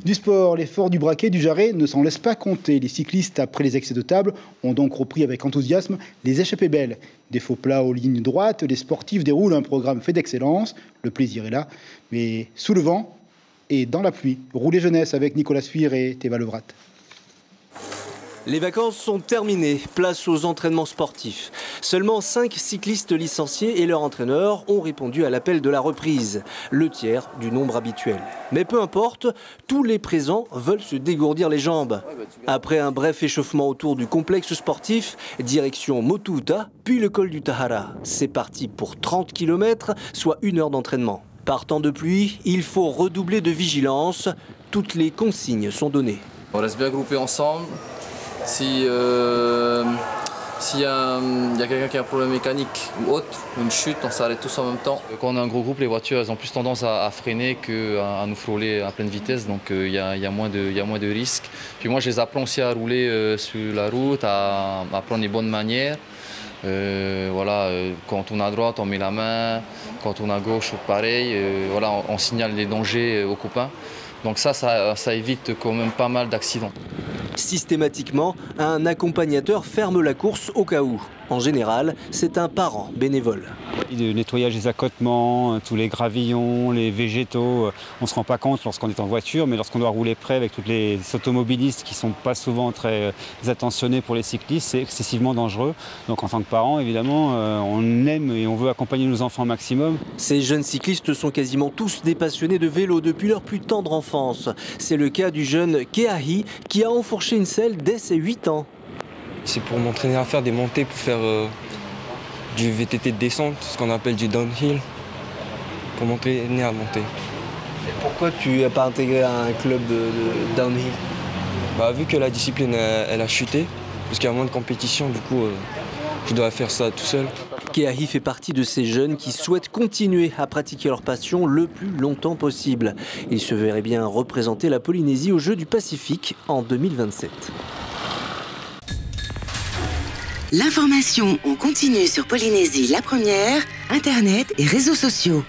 Du sport, l'effort du Braquet du Jarret ne s'en laisse pas compter. Les cyclistes, après les excès de table, ont donc repris avec enthousiasme les échappées belles. Des faux plats aux lignes droites, les sportifs déroulent un programme fait d'excellence. Le plaisir est là, mais sous le vent et dans la pluie. Roulez jeunesse avec Nicolas Sfuir et Théva Levrat. Les vacances sont terminées, place aux entraînements sportifs. Seulement 5 cyclistes licenciés et leur entraîneur ont répondu à l'appel de la reprise, le tiers du nombre habituel. Mais peu importe, tous les présents veulent se dégourdir les jambes. Après un bref échauffement autour du complexe sportif, direction Motuta, puis le col du Tahara. C'est parti pour 30 km, soit 1 heure d'entraînement. Par temps de pluie, il faut redoubler de vigilance. Toutes les consignes sont données. On reste bien groupés ensemble. S'il y a quelqu'un qui a un problème mécanique ou autre, une chute, on s'arrête tous en même temps. Quand on a un gros groupe, les voitures elles ont plus tendance à freiner qu'à nous frôler à pleine vitesse, donc il y a moins de risques. Puis moi je les apprends aussi à rouler sur la route, à prendre les bonnes manières. Quand on est à droite, on met la main, quand on est à gauche, pareil. On signale les dangers aux copains. Donc ça évite quand même pas mal d'accidents. Systématiquement, un accompagnateur ferme la course au cas où. En général, c'est un parent bénévole. Le nettoyage des accotements, tous les gravillons, les végétaux, on ne se rend pas compte lorsqu'on est en voiture, mais lorsqu'on doit rouler près avec tous les automobilistes qui ne sont pas souvent très attentionnés pour les cyclistes, c'est excessivement dangereux. Donc en tant que parent, évidemment, on aime et on veut accompagner nos enfants au maximum. Ces jeunes cyclistes sont quasiment tous des passionnés de vélo depuis leur plus tendre enfance. C'est le cas du jeune Keahi qui a enfourché une selle dès ses 8 ans. C'est pour m'entraîner à faire des montées, pour faire du VTT de descente, ce qu'on appelle du downhill, pour m'entraîner à monter. Et pourquoi tu n'as pas intégré un club de downhill ? Vu que la discipline elle a chuté, parce qu'il y a moins de compétition, du coup je dois faire ça tout seul. Keahi fait partie de ces jeunes qui souhaitent continuer à pratiquer leur passion le plus longtemps possible. Il se verrait bien représenter la Polynésie aux Jeux du Pacifique en 2027. L'information en continu sur Polynésie la première, Internet et réseaux sociaux.